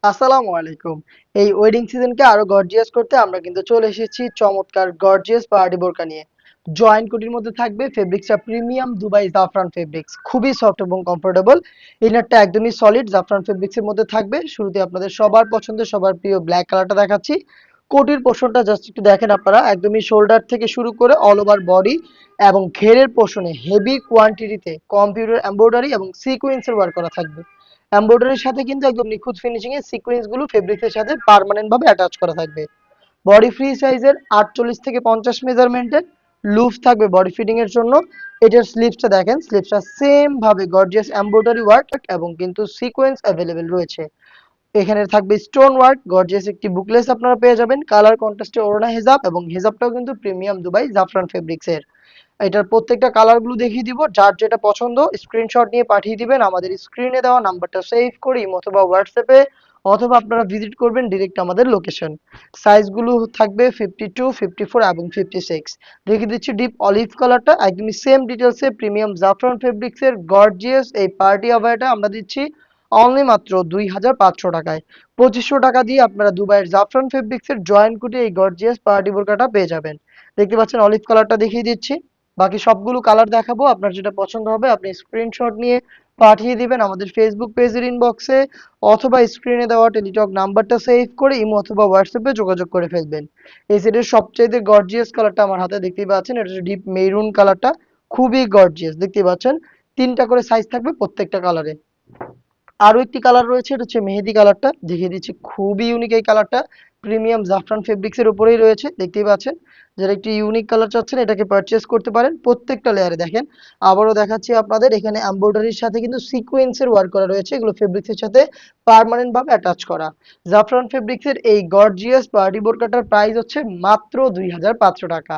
আসসালামু আলাইকুম। এই ওয়েডিং সিজনকে আরো গর্জিয়াস করতে আমরা কিন্তু চলে এসেছি চমৎকার গর্জিয়াস পার্টি বোরকা নিয়ে। জয়েন্ট কোটির মধ্যে থাকবে ফেব্রিক্সটা প্রিমিয়াম দুবাই জাফরান ফেব্রিক্স। খুবই সফট এবং কমফোর্টেবল। ইনারটা একদমই সলিড জাফরান ফেব্রিক্সের মধ্যে থাকবে। শুরুতে আপনাদের সবার পছন্দের সবার প্রিয় ব্ল্যাক কালারটা দেখাচ্ছি। কোটির পোর্শনটা জাস্ট একটু দেখেন আপনারা, একদমই শোল্ডার থেকে শুরু করে অল ওভার বডি এবং ঘেরের পোর্শনে হেভি কোয়ান্টিটিতে কম্পিউটার এমব্রয়ডারি এবং সিকোয়েন্সের ওয়ার্ক করা থাকবে। এমব্রয়ডারির সাথে কিন্তু একদম নিখুঁত ফিনিশিং এর সিকোয়েন্স গুলো ফেব্রিক্সের সাথে পার্মানেন্ট ভাবে অ্যাটাচ করা থাকবে। বডি ফ্রি সাইজের 48 থেকে 50 মেজারমেন্টের লুজ থাকবে বডি ফিটিং এর জন্য। এটার স্লিভসটা দেখেন, স্লিভসটা সেম ভাবে গর্জিয়াস এমব্রয়ডারি ওয়ার্ক এবং কিন্তু সিকোয়েন্স অ্যাভেলেবেল রয়েছে। এখানে থাকবে স্টোন ওয়ার্ক, গর্জিয়াস একটি বুকলেস আপনারা পেয়ে যাবেন, কালার কন্ট্রাস্টে ওড়না হেজাব এবং হেজাবটাও কিন্তু প্রিমিয়াম দুবাই জাফরান ফেব্রিক্স এর। এটার প্রত্যেকটা কালার গুলো দেখিয়ে দিব, যার যেটা পছন্দ স্ক্রিনশট নিয়ে পাঠিয়ে দিবেন আমাদের স্ক্রিনে দেওয়া নাম্বারটা সেভ করে ইমো অথবা হোয়াটসঅ্যাপে, অথবা আপনারা ভিজিট করবেন ডিরেক্ট আমাদের লোকেশন। সাইজ গুলো থাকবে 52, 54 এবং 56। দেখিয়ে দিচ্ছি ডিপ অলিভ কালারটা, একদমই সেম ডিটেলসে প্রিমিয়াম জাফরান ফেব্রিক্স এর গর্জিয়াস এই পার্টি আবায়াটা আমরা দিচ্ছি অনলি মাত্র 2500 টাকায়। 2500 টাকা দিয়ে আপনারা দুবাইয়ের জাফরান ফেব্রিক্স এর জয়েন্ট কুটে এই গর্জিয়াস পার্টি বোরকাটা পেয়ে যাবেন। দেখতে পাচ্ছেন অলিভ কালারটা দেখিয়ে দিচ্ছি। বাকি সবগুলো কালার দেখাবো, আপনার যেটা পছন্দ হবে আপনি স্ক্রিনশট নিয়ে পাঠিয়ে দিবেন আমাদের ফেসবুক পেজের ইনবক্সে, অথবা স্ক্রিনে দেওয়া টেলিটক নাম্বারটা সেভ করে ইমো অথবা হোয়াটসঅ্যাপে যোগাযোগ করে ফেলবেন। এই সেটের সবচাইতে গর্জিয়াস কালারটা আমার হাতে দেখতেই পাচ্ছেন, এটা হচ্ছে ডিপ মেরুন কালারটা। খুবই গর্জিয়াস দেখতে পাচ্ছেন, তিনটা করে সাইজ থাকবে প্রত্যেকটা কালারে। আরো একটি কালার রয়েছে, এটা হচ্ছে মেহেদি কালারটা, দেখিয়ে দিচ্ছি খুবই ইউনিক এই কালারটা। প্রিমিয়াম জাফরান ফেব্রিক্স এর উপরেই রয়েছে, দেখতেই পাচ্ছেন। যারা একটি ইউনিক কালার চাচ্ছেন এটাকে পারচেজ করতে পারেন প্রত্যেকটা লেয়ারে। দেখেন আবারও দেখাচ্ছি আপনাদের, এখানে এমব্রয়ডারির সাথে কিন্তু সিকোয়েন্সের ওয়ার্ক করা রয়েছে, এগুলো ফেব্রিক্সের সাথে পার্মানেন্ট ভাবে অ্যাটাচ করা। জাফরান ফেব্রিক্সের এই গর্জিয়াস পার্টি বোরকাটার প্রাইস হচ্ছে মাত্র 2500 টাকা।